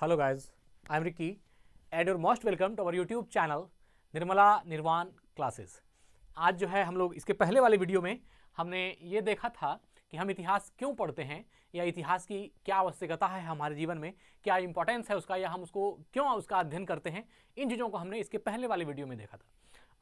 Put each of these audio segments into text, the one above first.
Hello guys, I am Ricky and your most welcome to our YouTube channel Nirmala Nirvana classes. आज जो है हम लोग इसके पहले वाले वीडियो में हमने ये देखा था कि हम इतिहास क्यों पढ़ते हैं या इतिहास की क्या आवश्यकता है हमारे जीवन में, क्या इंपॉर्टेंस है उसका, या हम उसको क्यों उसका अध्ययन करते हैं। इन चीज़ों को हमने इसके पहले वाले वीडियो में देखा था।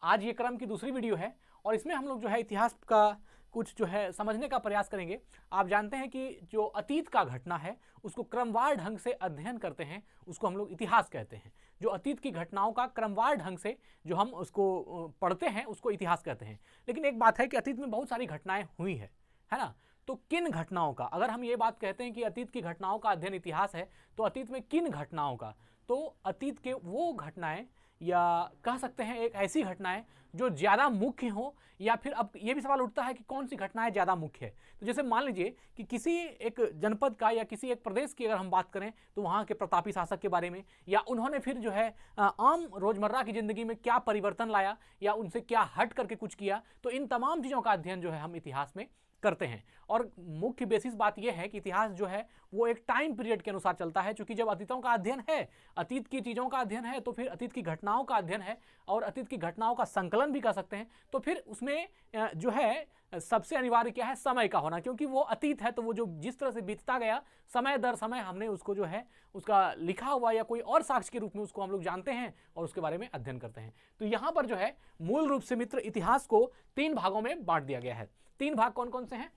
आज ये क्रम की दूसरी वीडियो है और इसमें हम लोग जो है इतिहास का कुछ जो है समझने का प्रयास करेंगे। आप जानते हैं कि जो अतीत का घटना है उसको क्रमवार ढंग से अध्ययन करते हैं, उसको हम लोग इतिहास कहते हैं। जो अतीत की घटनाओं का क्रमवार ढंग से जो हम उसको पढ़ते हैं उसको इतिहास कहते हैं। लेकिन एक बात है कि अतीत में बहुत सारी घटनाएं हुई है ना। तो किन घटनाओं का, अगर हम ये बात कहते हैं कि अतीत की घटनाओं का अध्ययन इतिहास है, तो अतीत में किन घटनाओं का, तो अतीत के वो घटनाएं या कह सकते हैं एक ऐसी घटनाएं जो ज़्यादा मुख्य हो, या फिर अब ये भी सवाल उठता है कि कौन सी घटनाएं ज़्यादा मुख्य है। तो जैसे मान लीजिए कि किसी एक जनपद का या किसी एक प्रदेश की अगर हम बात करें तो वहाँ के प्रतापी शासक के बारे में, या उन्होंने फिर जो है आम रोज़मर्रा की ज़िंदगी में क्या परिवर्तन लाया या उनसे क्या हट करके कुछ किया, तो इन तमाम चीज़ों का अध्ययन जो है हम इतिहास में करते हैं। और मुख्य बेसिस बात यह है कि इतिहास जो है वो एक टाइम पीरियड के अनुसार चलता है, क्योंकि जब अतीतों का अध्ययन है, अतीत की चीज़ों का अध्ययन है, तो फिर अतीत की घटनाओं का अध्ययन है और अतीत की घटनाओं का संकलन भी कर सकते हैं। तो फिर उसमें जो है सबसे अनिवार्य क्या है, समय का होना, क्योंकि वो अतीत है। तो वो जो जिस तरह से बीतता गया समय दर समय हमने उसको जो है उसका लिखा हुआ या कोई और साक्ष्य के रूप में उसको हम लोग जानते हैं और उसके बारे में अध्ययन करते हैं। तो यहाँ पर जो है मूल रूप से मित्र इतिहास को 3 भागों में बांट दिया गया है। 3 भाग कौन कौन से हैं?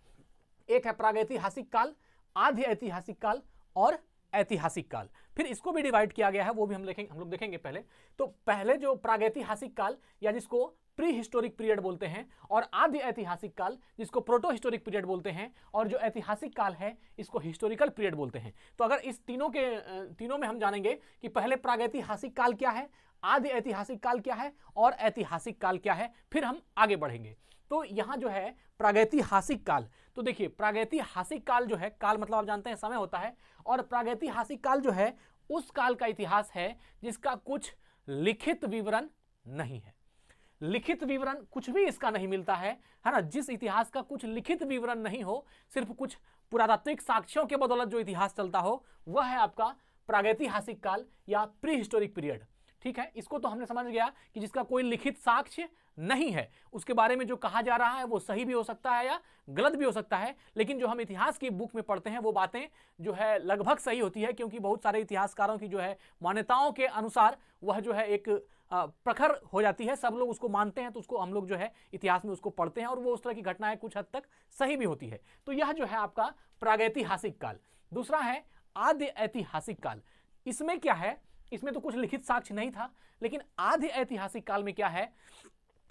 एक है प्रागैतिहासिक काल, आधि ऐतिहासिक काल और ऐतिहासिक काल। फिर इसको भी डिवाइड किया गया है, वो भी हम लोग देखेंगे पहले। तो पहले जो प्रागैतिहासिक काल या जिसको प्री हिस्टोरिक पीरियड बोलते हैं, और आदि ऐतिहासिक काल जिसको प्रोटो हिस्टोरिक पीरियड बोलते हैं, और जो ऐतिहासिक काल है इसको हिस्टोरिकल पीरियड बोलते हैं। तो अगर इस तीनों में हम जानेंगे कि पहले प्रागैतिहासिक काल क्या है, आदि ऐतिहासिक काल क्या है और ऐतिहासिक काल क्या है, फिर हम आगे बढ़ेंगे। तो यहां जो है प्रागैतिहासिक काल, तो देखिए प्रागैतिहासिक काल जो है, काल मतलब आप जानते हैं समय होता है, और प्रागैतिहासिक काल जो है उस काल का इतिहास है जिसका कुछ लिखित विवरण नहीं है। लिखित विवरण कुछ भी इसका नहीं मिलता है ना। जिस इतिहास का कुछ लिखित विवरण नहीं हो, सिर्फ कुछ पुरातात्विक साक्ष्यों के बदौलत जो इतिहास चलता हो, वह है आपका प्रागैतिहासिक काल या प्री हिस्टोरिक पीरियड। ठीक है, इसको तो हमने समझ गया कि जिसका कोई लिखित साक्ष्य नहीं है, उसके बारे में जो कहा जा रहा है वो सही भी हो सकता है या गलत भी हो सकता है, लेकिन जो हम इतिहास की बुक में पढ़ते हैं वो बातें जो है लगभग सही होती है, क्योंकि बहुत सारे इतिहासकारों की जो है मान्यताओं के अनुसार वह जो है एक प्रखर हो जाती है, सब लोग उसको मानते हैं, तो उसको हम लोग जो है इतिहास में उसको पढ़ते हैं और वो उस तरह की घटनाएं कुछ हद तक सही भी होती है। तो यह जो है आपका प्रागैतिहासिक काल। दूसरा है आदि ऐतिहासिक काल। इसमें क्या है, इसमें तो कुछ लिखित साक्ष्य नहीं था, लेकिन आधि ऐतिहासिक काल में क्या है,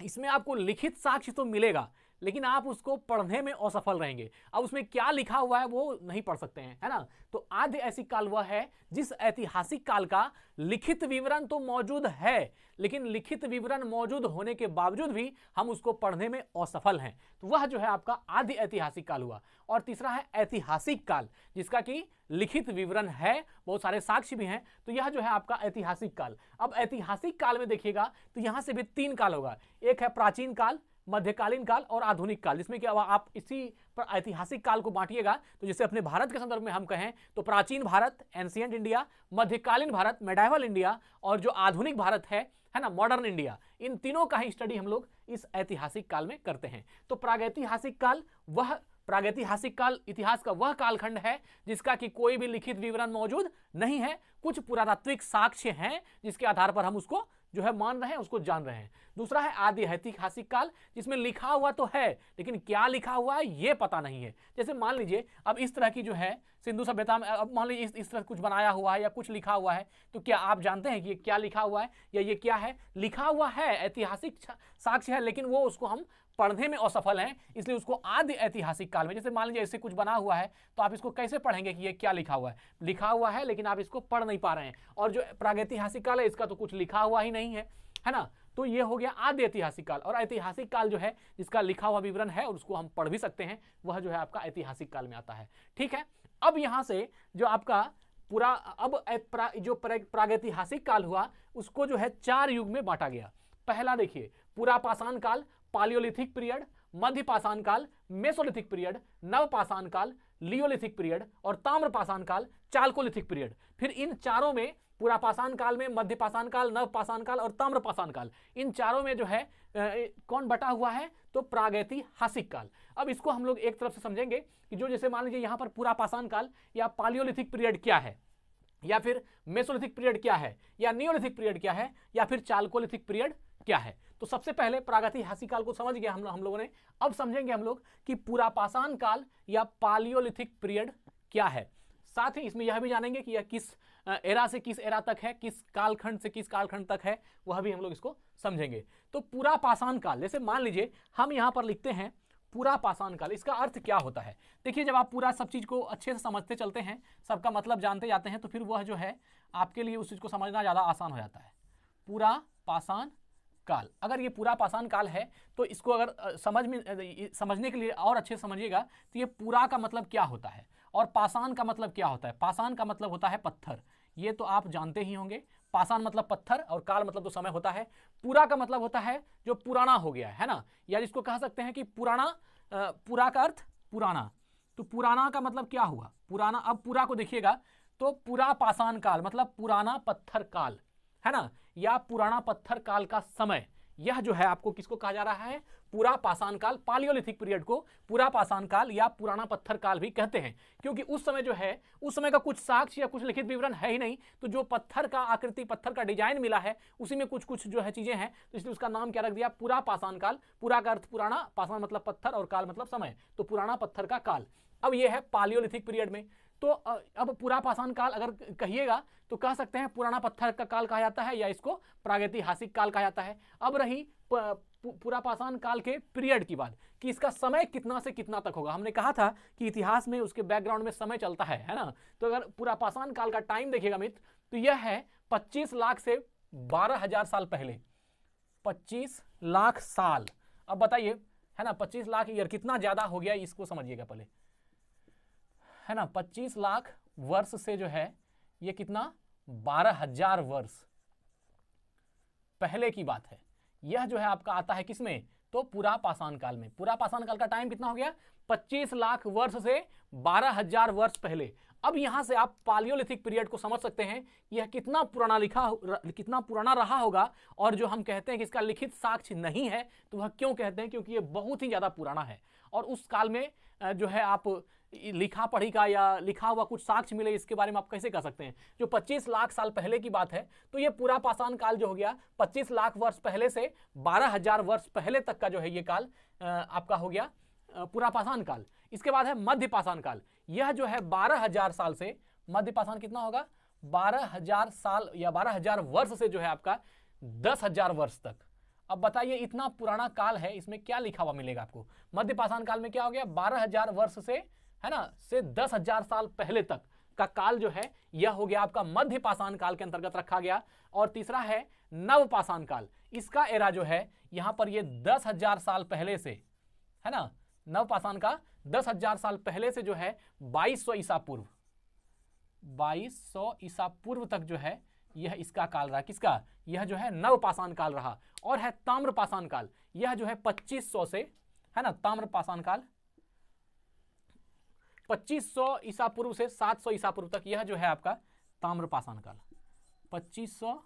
इसमें आपको लिखित साक्ष्य तो मिलेगा लेकिन आप उसको पढ़ने में असफल रहेंगे। अब उसमें क्या लिखा हुआ है वो नहीं पढ़ सकते हैं, है ना। तो आदि ऐतिहासिक काल वह है जिस ऐतिहासिक काल का लिखित विवरण तो मौजूद है, लेकिन लिखित विवरण मौजूद होने के बावजूद भी हम उसको पढ़ने में असफल हैं, तो वह जो है आपका आदि ऐतिहासिक काल हुआ। और तीसरा है ऐतिहासिक काल, जिसका कि लिखित विवरण है, बहुत सारे साक्ष्य भी हैं, तो यह जो है आपका ऐतिहासिक काल। अब ऐतिहासिक काल में देखिएगा तो यहां से भी 3 काल होगा। एक है प्राचीन काल, मध्यकालीन काल और आधुनिक काल, जिसमें क्या आप इसी पर ऐतिहासिक काल को बांटिएगा तो जैसे अपने भारत के संदर्भ में हम कहें तो प्राचीन भारत एंशिएंट इंडिया, मध्यकालीन भारत मेडाइवल इंडिया, और जो आधुनिक भारत है ना मॉडर्न इंडिया, इन तीनों का ही स्टडी हम लोग इस ऐतिहासिक काल में करते हैं। तो प्रागैतिहासिक काल, वह प्रागैतिहासिक काल इतिहास का वह कालखंड है जिसका कि कोई भी लिखित विवरण मौजूद नहीं है, कुछ पुरातात्विक साक्ष्य हैं जिसके आधार पर हम उसको जो है मान रहे हैं, उसको जान रहे हैं। दूसरा है आदि ऐतिहासिक काल, जिसमें लिखा हुआ तो है लेकिन क्या लिखा हुआ है ये पता नहीं है। जैसे मान लीजिए अब इस तरह की जो है सिंधु सभ्यता में, अब मान लीजिए इस तरह कुछ बनाया हुआ है या कुछ लिखा हुआ है, तो क्या आप जानते हैं कि ये क्या लिखा हुआ है या ये क्या है? लिखा हुआ है, ऐतिहासिक साक्ष्य है, लेकिन वो उसको हम पढ़ने में असफल हैं, इसलिए उसको आदि ऐतिहासिक काल में। जैसे मान लीजिए ऐसे कुछ बना हुआ है तो आप इसको कैसे पढ़ेंगे कि ये क्या लिखा हुआ है? लिखा हुआ है लेकिन आप इसको पढ़ नहीं पा रहे हैं। और जो प्रागैतिहासिक काल है इसका तो कुछ लिखा हुआ ही नहीं है ना। तो ये हो गया आदि ऐतिहासिक काल। और ऐतिहासिक काल जो है जिसका लिखा हुआ विवरण है और उसको हम पढ़ भी सकते हैं, वह जो है आपका ऐतिहासिक काल में आता है। ठीक है, अब यहां से जो आपका पूरा अब जो प्रागैतिहासिक काल हुआ उसको जो है 4 युग में बांटा गया। पहला देखिए पूरा पाषाण काल, पालियोलिथिक पीरियड, मध्य पाषाण काल, मेसोलिथिक पीरियड, नव पाषाण काल, लियोलिथिक पीरियड और ताम्रपाषाण काल, चाल्कोलिथिक पीरियड। फिर इन चारों में, पुरापाषाण काल में, मध्यपाषाण काल, नवपाषाण काल और ताम्रपाषाण काल, इन चारों में जो है कौन बटा हुआ है, तो प्रागैतिहासिक काल। अब इसको हम लोग एक तरफ से समझेंगे कि जो जैसे मान लीजिए यहाँ पर पुरापाषाण काल या पालियोलिथिक पीरियड क्या है, या फिर मेसोलिथिक पीरियड क्या है, या नियोलिथिक पीरियड क्या है, या फिर चाल्कोलिथिक पीरियड क्या है। तो सबसे पहले प्रागैतिहासिक काल को समझ गए हम लोगों ने। अब समझेंगे हम लोग कि पुरापाषाण काल या पालियोलिथिक पीरियड क्या है। साथ ही इसमें यह भी जानेंगे कि यह किस एरा से किस एरा तक है, किस कालखंड से किस कालखंड तक है, वह भी हम लोग इसको समझेंगे। तो पुरापाषाण काल, जैसे मान लीजिए हम यहाँ पर लिखते हैं पुरापाषाण काल, इसका अर्थ क्या होता है। देखिए, जब आप पूरा सब चीज को अच्छे से समझते चलते हैं, सबका मतलब जानते जाते हैं, तो फिर वह जो है आपके लिए उस चीज को समझना ज्यादा आसान हो जाता है। पुरापाषाण काल, अगर ये पुरापाषाण काल है तो इसको अगर समझने के लिए और अच्छे से समझिएगा तो ये पुरा का मतलब क्या होता है और पाषाण का मतलब क्या होता है। पाषाण का मतलब होता है पत्थर, ये तो आप जानते ही होंगे। पाषाण मतलब पत्थर और काल मतलब तो समय होता है। पुरा का मतलब होता है जो पुराना हो गया है ना, या जिसको कह सकते हैं कि पुराना, पुरा का अर्थ पुराना। तो पुराना का मतलब क्या हुआ, पुराना। अब पुरा को देखिएगा तो पुरापाषाण काल मतलब पुराना पत्थर काल, है ना, या पुराना पत्थर काल का समय, यह जो है आपको किसको कहा जा रहा है, पुरापाषाण काल। पालियोलिथिक पीरियड को पुरापाषाण काल या पुराना पत्थर काल भी कहते हैं, क्योंकि उस समय जो है, उस समय का कुछ साक्ष्य या कुछ लिखित विवरण है ही नहीं, तो जो पत्थर का आकृति, पत्थर का डिजाइन मिला है, उसी में कुछ कुछ जो है चीजें हैं, तो इसलिए उसका नाम क्या रख दिया, पुरापाषाण काल। पुरा का अर्थ पुराना, पाषाण मतलब पत्थर और काल मतलब समय, तो पुराना पत्थर का काल। अब यह है पालियोलिथिक पीरियड में। तो अब पुरापाषाण काल अगर कहिएगा तो कह सकते हैं पुराना पत्थर का काल कहा जाता है, या इसको प्रागैतिहासिक काल कहा जाता है। अब रही पुरापाषाण काल के पीरियड की बात, कि इसका समय कितना से कितना तक होगा। हमने कहा था कि इतिहास में उसके बैकग्राउंड में समय चलता है ना। तो अगर पुरापाषाण काल का टाइम देखिएगा मित्र, तो यह है 25 लाख से 12,000 साल पहले। 25 लाख साल। अब बताइए, है ना, 25 लाख ईयर कितना ज्यादा हो गया, इसको समझिएगा पहले, है ना। 25 लाख वर्ष से जो है ये कितना, 12,000 वर्ष पहले की बात है। यह जो है आपका आता है किसमें, तो पुरापाषाण काल में। पुरापाषाण काल का टाइम कितना हो गया, 25 लाख वर्ष से 12,000 वर्ष पहले। अब यहां से आप पालियोलिथिक पीरियड को समझ सकते हैं, यह कितना पुराना रहा होगा। और जो हम कहते हैं कि इसका लिखित साक्ष्य नहीं है, तो वह क्यों कहते हैं, क्योंकि यह बहुत ही ज्यादा पुराना है। और उस काल में जो है आप लिखा पढ़ी का या लिखा हुआ कुछ साक्ष्य मिले, इसके बारे में आप कैसे कह सकते हैं। जो 25 लाख साल पहले की बात है, तो ये पुरापाषाण काल जो हो गया 25 लाख वर्ष पहले से 12,000 वर्ष पहले तक का जो है ये काल आपका हो गया पुरापाषाण काल। इसके बाद है मध्यपाषाण काल। यह जो है 12,000 साल से, मध्यपाषाण कितना होगा, 12,000 साल या 12,000 वर्ष से जो है आपका 10,000 वर्ष तक। अब बताइए, इतना पुराना काल है, इसमें क्या लिखा हुआ मिलेगा आपको। मध्यपाषाण काल में क्या हो गया, 12,000 वर्ष से, है ना, से 10,000 साल पहले तक का काल जो है यह हो गया आपका मध्यपाषाण काल के अंतर्गत रखा गया। और तीसरा है नवपाषाण काल। इसका एरा जो है यहां पर ये 10,000 साल पहले से, है ना, नवपाषाण का 10,000 साल पहले से जो है 2200 ईसा पूर्व, 2200 ईसा पूर्व तक जो है यह इसका काल रहा। किसका, यह जो है नवपाषाण काल रहा। और है ताम्रपाषाण काल। यह जो है 2500 से, है ना, ताम्रपाषाण काल 2500 ईसा पूर्व से 700 ईसा पूर्व तक, यह जो है आपका ताम्रपाषाण काल। 2500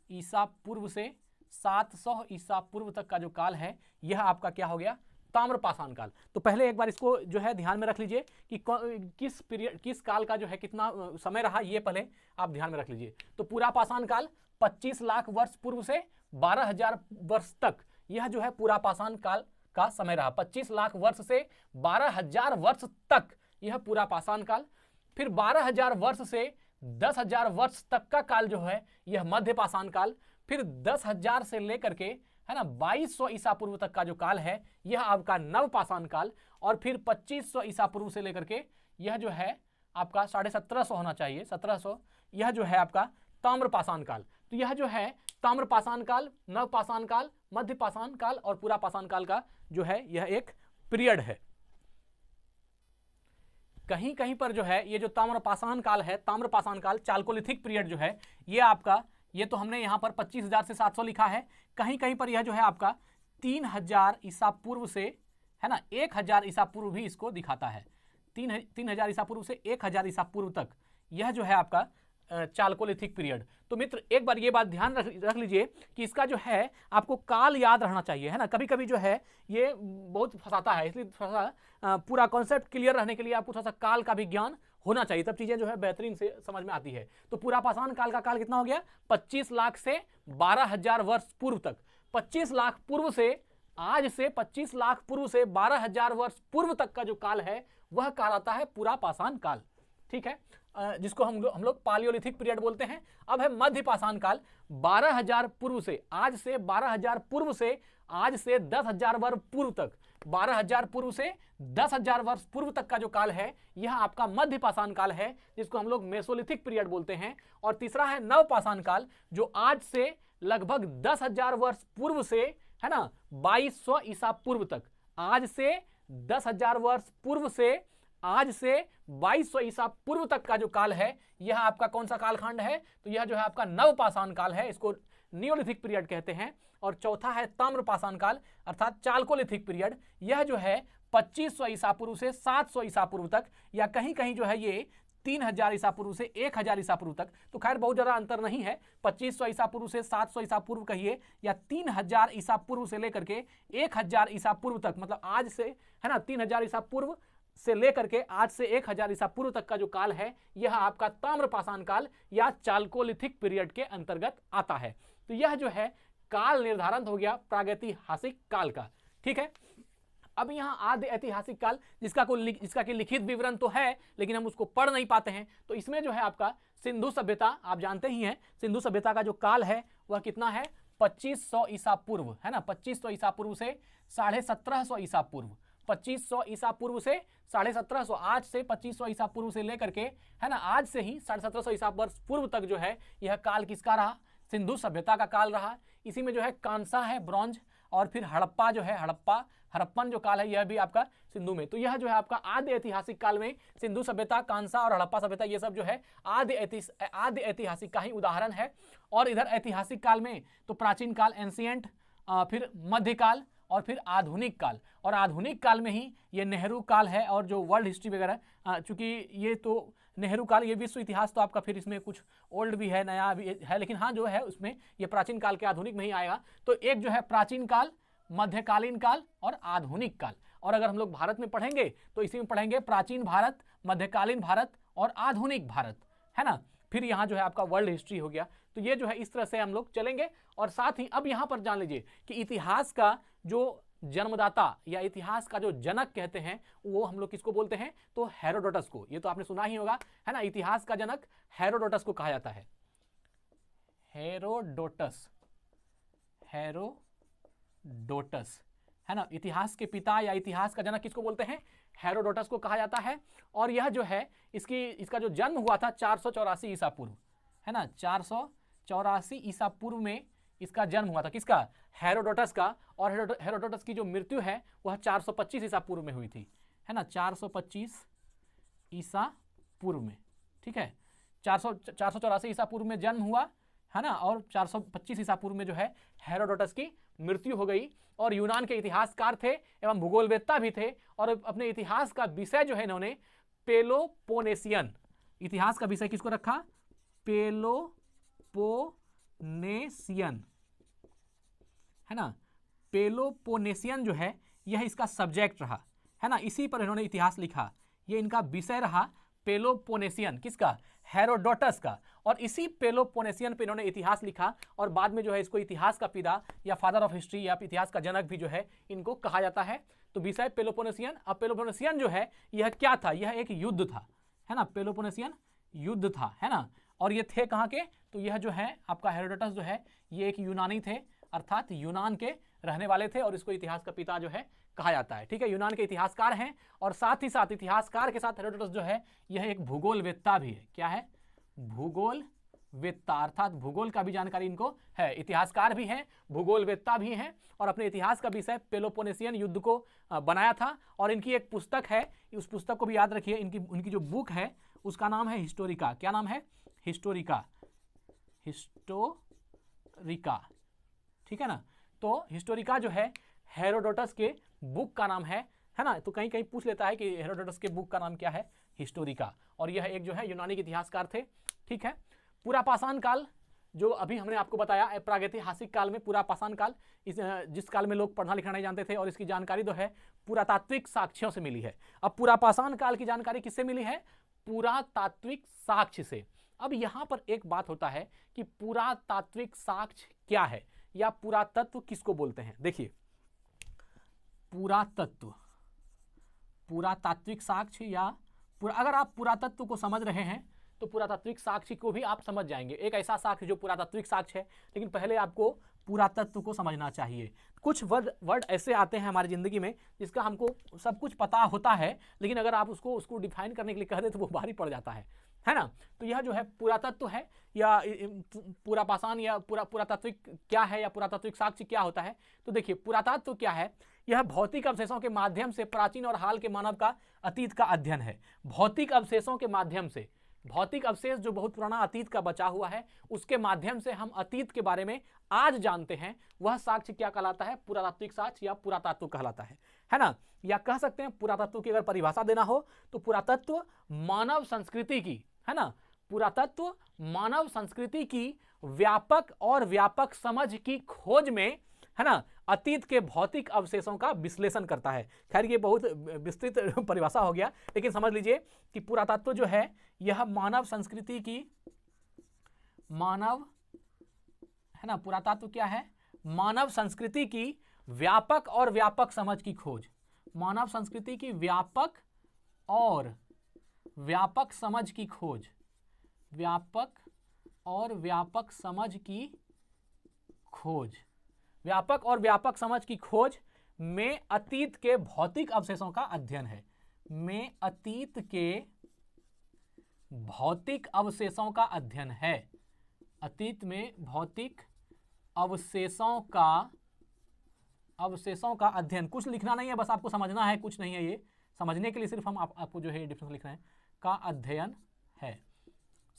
ईसा पूर्व से 700 ईसा पूर्व तक का जो काल है, यह आपका क्या हो गया, ताम्रपाषाण काल। तो पहले एक बार इसको जो है ध्यान में रख लीजिए कि किस पीरियड, किस काल का जो है कितना समय रहा, ये पहले आप ध्यान में रख लीजिए। तो पुरापाषाण काल 25 लाख वर्ष पूर्व से 12,000 वर्ष तक, यह जो है पुरापाषाण काल का समय रहा। 25 लाख वर्ष से 12,000 वर्ष तक यह पुरापाषाण काल। फिर 12,000 वर्ष से 10,000 वर्ष तक का काल जो है यह मध्यपाषाण काल। फिर 10,000 से लेकर के, है ना, 2200 ईसा पूर्व तक का जो काल है यह आपका नवपाषाण काल। और फिर 2500 ईसा पूर्व से लेकर के यह जो है आपका 1750 होना चाहिए, 1700, यह जो है आपका ताम्रपाषाण काल। तो यह जो है ताम्रपाषाण काल, नवपाषाण काल, मध्यपाषाण काल और पुरापाषाण काल का जो है यह एक पीरियड है। कहीं कहीं पर जो है ये जो ताम्रपाषाण काल है, ताम्रपाषाण काल, चाल्कोलिथिक पीरियड जो है ये आपका, ये तो हमने यहां पर 25,000 से 700 लिखा है। कहीं कहीं पर यह जो है आपका 3,000 ईसा पूर्व से, है ना, 1,000 ईसा पूर्व भी इसको दिखाता है। तीन हजार ईसा पूर्व से 1000 ईसा पूर्व तक, यह जो है आपका चाल्कोलिथिक पीरियड। तो मित्र एक बार ये बात ध्यान रख लीजिए कि इसका जो है आपको काल याद रहना चाहिए, है ना। कभी कभी जो है ये बहुत फंसाता है, इसलिए थोड़ा सा पूरा कॉन्सेप्ट क्लियर रहने के लिए आपको थोड़ा सा काल का भी ज्ञान होना चाहिए, तब चीजें जो है बेहतरीन से समझ में आती है। तो पूरा पाषाण काल का काल कितना हो गया? 25 लाख से 12,000 वर्ष पूर्व तक। 25 लाख पूर्व से, आज से 25 लाख पूर्व से 12,000 वर्ष पूर्व तक का जो काल है वह काल आता है पूरा पाषाण काल, ठीक है, जिसको हम लोग पालियोलिथिक पीरियड बोलते हैं। अब है मध्य पाषाण काल। 12,000 पूर्व से, आज से 12,000 पूर्व से आज से 10,000 वर्ष पूर्व तक, 12,000 पूर्व से 10,000 वर्ष पूर्व तक का जो काल है यह आपका मध्य पाषाण काल है, जिसको हम लोग मेसोलिथिक पीरियड बोलते हैं। और तीसरा है नव पाषाण काल, जो आज से लगभग 10,000 वर्ष पूर्व से, है ना, 2200 ईसा पूर्व तक। आज से 10,000 वर्ष पूर्व से आज से 2200 ईसा पूर्व तक का जो काल है यह आपका कौन सा कालखंड है? तो यह जो है आपका नव पाषाण काल है, इसको नियोलिथिक पीरियड कहते हैं। और चौथा है ताम्र पाषाण काल अर्थात चाल्कोलिथिक पीरियड। यह जो है 2500 ईसा पूर्व से 700 ईसा पूर्व तक, या कहीं कहीं जो है ये 3000 ईसा पूर्व से 1000 ईसा पूर्व तक। तो खैर बहुत ज्यादा अंतर नहीं है, 2500 ईसा पूर्व से 700 ईसा पूर्व कहिए, या 3000 ईसा पूर्व से लेकर के 1000 ईसा पूर्व तक, मतलब आज से, है ना, 3000 ईसा पूर्व से लेकर के आज से 1000 ईसा पूर्व तक का जो काल है यह आपका ताम्र पाषाण काल या चाल्कोलिथिक पीरियड के अंतर्गत आता है। तो यह जो है काल निर्धारण हो गया प्रागैतिहासिक काल का, ठीक है। अब यहाँ आदि ऐतिहासिक काल, जिसका कि लिखित विवरण तो है लेकिन हम उसको पढ़ नहीं पाते हैं, तो इसमें जो है आपका सिंधु सभ्यता, आप जानते ही हैं सिंधु सभ्यता का जो काल है वह कितना है? 2500 ईसा पूर्व, है ना, 2500 ईसा पूर्व से 1750 ईसा पूर्व, 2500 ईसा पूर्व से 1750, आज से 2500 ईसा पूर्व से लेकर के, है ना, आज से ही 1750 ईसा वर्ष पूर्व तक जो है यह काल किसका रहा? सिंधु सभ्यता का काल रहा। इसी में जो है कांसा है, ब्रॉन्ज, और फिर हड़प्पा जो है, हड़प्पन जो काल है यह भी आपका सिंधु में। तो यह जो है आपका आदि ऐतिहासिक काल में सिंधु सभ्यता, कांसा और हड़प्पा सभ्यता, ये सब जो है आदि ऐतिहासिक का ही उदाहरण है। और इधर ऐतिहासिक काल में तो प्राचीन काल, एंशिएंट, फिर मध्यकाल और फिर आधुनिक काल। और आधुनिक काल में ही ये नेहरू काल है, और जो वर्ल्ड हिस्ट्री वगैरह, चूंकि ये तो नेहरू काल, ये विश्व इतिहास तो आपका फिर इसमें कुछ ओल्ड भी है, नया भी है, लेकिन हाँ जो है उसमें ये प्राचीन काल के आधुनिक में ही आएगा। तो एक जो है प्राचीन काल, मध्यकालीन काल और आधुनिक काल। और अगर हम लोग भारत में पढ़ेंगे तो इसी में पढ़ेंगे प्राचीन भारत, मध्यकालीन भारत और आधुनिक भारत, है ना। फिर यहाँ जो है आपका वर्ल्ड हिस्ट्री हो गया। तो ये जो है इस तरह से हम लोग चलेंगे। और साथ ही अब यहाँ पर जान लीजिए कि इतिहास का जो जन्मदाता या इतिहास का जो जनक कहते हैं वो हम लोग किसको बोलते हैं? तो हेरोडोटस को। ये तो आपने सुना ही होगा, है ना, इतिहास का जनक हेरोडोटस को कहा जाता है। हेरोडोटस, है ना, इतिहास के पिता या इतिहास का जनक किसको बोलते हैं? हेरोडोटस को कहा जाता है। और यह जो है इसका जो जन्म हुआ था 484 ईसा पूर्व, है ना, 484 ईसा पूर्व में इसका जन्म हुआ था। किसका? हेरोडोटस का। और हेरोडोटस की जो मृत्यु है वह 425 ईसा पूर्व में हुई थी, है ना, 425 ईसा पूर्व में, ठीक है। 484 ईसा पूर्व में जन्म हुआ, है ना, और 425 ईसा पूर्व में जो है हेरोडोटस की मृत्यु हो गई। और यूनान के इतिहासकार थे एवं भूगोलवेत्ता भी थे। और अपने इतिहास का विषय जो है इन्होंने पेलोपोनेशियन, इतिहास का विषय किसको रखा? पेलोपोनेशियन, है ना, पेलोपोनेशियन जो है यह इसका सब्जेक्ट रहा, है ना, इसी पर इन्होंने इतिहास लिखा। ये इनका विषय रहा पेलोपोनेशियन, किसका? हेरोडोटस का। और इसी पेलोपोनेशियन पे इन्होंने इतिहास लिखा। और बाद में जो है इसको इतिहास का पिता या फादर ऑफ हिस्ट्री या इतिहास का जनक भी जो है इनको कहा जाता है। तो विषय पेलोपोनेशियन। अब पेलोपोनेशियन जो है यह क्या था? यह एक युद्ध था, है ना, पेलोपोनेशियन युद्ध था, है ना। और ये थे कहाँ के? तो यह जो है आपका हेरोडोटस जो है ये एक यूनानी थे, अर्थात यूनान के रहने वाले थे। और इसको इतिहास का पिता जो है कहा जाता है, ठीक है। यूनान के इतिहासकार हैं। और साथ ही साथ इतिहासकार के साथ हेरोडोटस जो है यह एक भूगोलवेत्ता भी है। क्या है? भूगोलवेत्ता, अर्थात भूगोल का भी जानकारी इनको है। इतिहासकार भी हैं, भूगोलवेत्ता भी हैं। और अपने इतिहास का विषय पेलोपोनेशियन युद्ध को बनाया था। और इनकी एक पुस्तक है, उस पुस्तक को भी याद रखिए। उनकी जो बुक है उसका नाम है हिस्टोरिका। क्या नाम है? हिस्टोरिका, ठीक है ना। तो हिस्टोरिका जो है हेरोडोटस के बुक का नाम है, है ना। तो कहीं कहीं पूछ लेता है कि हेरोडोटस के बुक का नाम क्या है, हिस्टोरिका, और यह एक जो है यूनानी के इतिहासकार थे। ठीक है, पूरा पाषाण काल जो अभी हमने आपको बताया, प्रागैतिहासिक काल में पूरा पाषाण काल, इस जिस काल में लोग पढ़ना लिखना नहीं जानते थे, और इसकी जानकारी जो है पुरातात्विक साक्ष्यों से मिली है। अब पूरा पाषाण काल की जानकारी किससे मिली है, पुरातात्विक साक्ष्य से। अब यहां पर एक बात होता है कि पुरातात्विक साक्ष्य क्या है, या पुरातत्व किसको बोलते हैं। देखिए, पुरातत्व, पुरातात्विक साक्ष्य, या अगर आप पुरातत्व को समझ रहे हैं तो पुरातात्विक साक्ष्य को भी आप समझ जाएंगे। एक ऐसा साक्ष्य जो पुरातात्विक साक्ष्य है, लेकिन पहले आपको पुरातत्व को समझना चाहिए। कुछ वर्ड ऐसे आते हैं हमारी जिंदगी में जिसका हमको सब कुछ पता होता है, लेकिन अगर आप उसको डिफाइन करने के लिए कह दे तो वो भारी पड़ जाता है ना। तो यह जो है पुरातत्व है, या पूरा पाषाण, या पुरातात्विक क्या है, या पुरातात्विक साक्ष्य क्या होता है। तो देखिए, पुरातत्व क्या है, यह भौतिक अवशेषों के माध्यम से प्राचीन और हाल के मानव का अतीत का अध्ययन है। भौतिक अवशेषों के माध्यम से, भौतिक अवशेष जो बहुत पुराना अतीत का बचा हुआ है, उसके माध्यम से हम अतीत के बारे में आज जानते हैं, वह साक्ष्य क्या कहलाता है, पुरातात्विक साक्ष्य या पुरातत्व कहलाता है ना। या कह सकते हैं पुरातत्व की अगर परिभाषा देना हो तो पुरातत्व मानव संस्कृति की, है ना, पुरातत्व मानव संस्कृति की व्यापक और व्यापक समझ की खोज में, है ना, अतीत के भौतिक अवशेषों का विश्लेषण करता है। खैर ये बहुत विस्तृत परिभाषा हो गया, लेकिन समझ लीजिए कि पुरातत्व जो है यह मानव संस्कृति की, मानव, है ना, पुरातत्व क्या है, मानव संस्कृति की व्यापक और व्यापक समझ की खोज, मानव संस्कृति की व्यापक और व्यापक समझ की खोज, व्यापक और व्यापक समझ की खोज, व्यापक और व्यापक समझ की खोज में अतीत के भौतिक अवशेषों का अध्ययन है, में अतीत के भौतिक अवशेषों का अध्ययन है, अतीत में भौतिक अवशेषों का अध्ययन। कुछ लिखना नहीं है, बस आपको समझना है, कुछ नहीं है, ये समझने के लिए सिर्फ हम आपको जो है डिफिनेशन लिख रहे हैं, का अध्ययन है।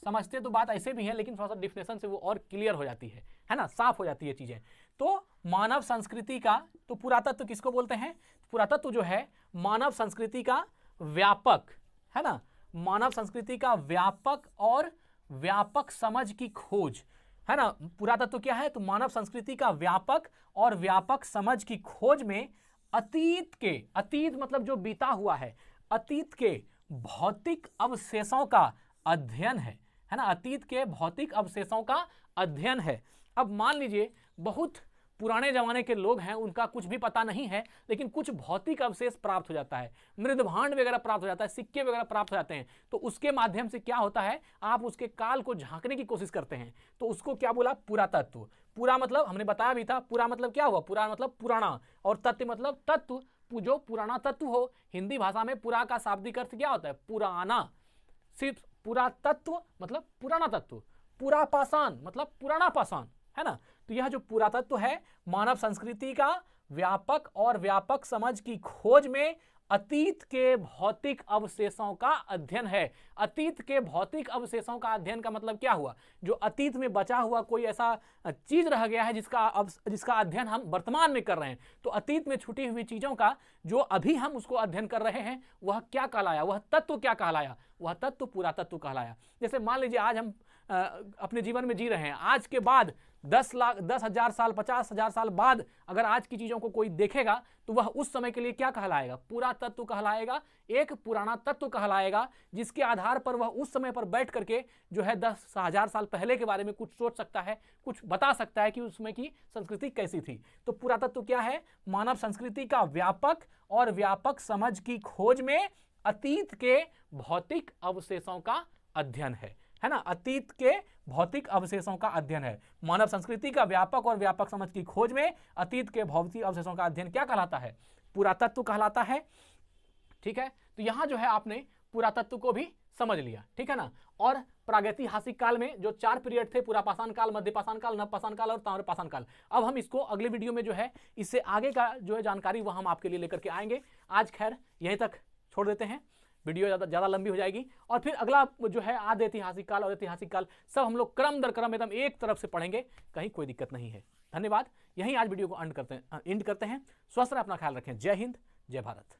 समझते तो बात ऐसे भी है, लेकिन थोड़ा सा डिफिनेशन से वो और क्लियर हो जाती है ना, साफ हो जाती है चीजें। तो मानव संस्कृति का, तो पुरातत्व किसको बोलते हैं, पुरातत्व जो है मानव संस्कृति का व्यापक, है ना, मानव संस्कृति का व्यापक और व्यापक समझ की खोज, है ना। पुरातत्व क्या है, तो मानव संस्कृति का व्यापक और व्यापक समझ की खोज में अतीत के, अतीत मतलब जो बीता हुआ है, अतीत के भौतिक अवशेषों का अध्ययन है ना, अतीत के भौतिक अवशेषों का अध्ययन है। अब मान लीजिए बहुत पुराने जमाने के लोग हैं, उनका कुछ भी पता नहीं है, लेकिन कुछ भौतिक अवशेष प्राप्त हो जाता है, मृदभांड वगैरह प्राप्त हो जाता है, सिक्के वगैरह प्राप्त हो जाते हैं, तो उसके माध्यम से क्या होता है, आप उसके काल को झांकने की कोशिश करते हैं, तो उसको क्या बोला, पुरातत्व। पूरा मतलब हमने बताया भी था, पूरा मतलब क्या हुआ, पूरा मतलब पुराना, और तत्व मतलब तत्व, जो पुराना तत्व हो। हिंदी भाषा में पुरा का शाब्दिक अर्थ क्या होता है, पुराना। सिर्फ पुरातत्व मतलब पुराना तत्व, पूरा पाषाण मतलब पुराना पाषाण, है ना। तो यह जो पुरातत्व है मानव संस्कृति का व्यापक और व्यापक समझ की खोज में अतीत के भौतिक अवशेषों का अध्ययन है। अतीत के भौतिक अवशेषों का अध्ययन का मतलब क्या हुआ, जो अतीत में बचा हुआ कोई ऐसा चीज रह गया है जिसका अध्ययन हम वर्तमान में कर रहे हैं, तो अतीत में छूटी हुई चीजों का जो अभी हम उसको अध्ययन कर रहे हैं, वह क्या कहलाया, वह तत्व क्या कहलाया, वह तत्व पुरातत्व कहलाया। जैसे मान लीजिए आज हम अपने जीवन में जी रहे हैं, आज के बाद 10,000 साल 50,000 साल बाद अगर आज की चीजों को कोई देखेगा तो वह उस समय के लिए क्या कहलाएगा, पुरातत्व कहलाएगा, एक पुराना तत्व कहलाएगा, जिसके आधार पर वह उस समय पर बैठ करके जो है 10,000 साल पहले के बारे में कुछ सोच सकता है, कुछ बता सकता है कि उस समय की संस्कृति कैसी थी। तो पुरातत्व क्या है, मानव संस्कृति का व्यापक और व्यापक समझ की खोज में अतीत के भौतिक अवशेषों का अध्ययन है ना, अतीत के भौतिक अवशेषों का अध्ययन है। मानव संस्कृति का व्यापक और व्यापक समझ की खोज में अतीत के भौतिक अवशेषों का अध्ययन क्या कहलाता है, पुरातत्व कहलाता है। ठीक है, तो यहां जो है आपने पुरातत्व को भी समझ लिया, ठीक है ना। और प्रागैतिहासिक काल में जो 4 पीरियड थे, पुरापाषाण काल, मध्यपाषाण काल, नवपाषाण काल और ताम्रपाषाण काल, अब हम इसको अगले वीडियो में जो है इससे आगे का जो है जानकारी वह हम आपके लिए लेकर के आएंगे। आज खैर यहीं तक छोड़ देते हैं, वीडियो ज़्यादा लंबी हो जाएगी, और फिर अगला जो है आदि ऐतिहासिक काल और ऐतिहासिक काल सब हम लोग क्रम दर क्रम एकदम एक तरफ से पढ़ेंगे, कहीं कोई दिक्कत नहीं है। धन्यवाद, यहीं आज वीडियो को एंड करते हैं। स्वस्थ रहें, अपना ख्याल रखें। जय हिंद, जय भारत।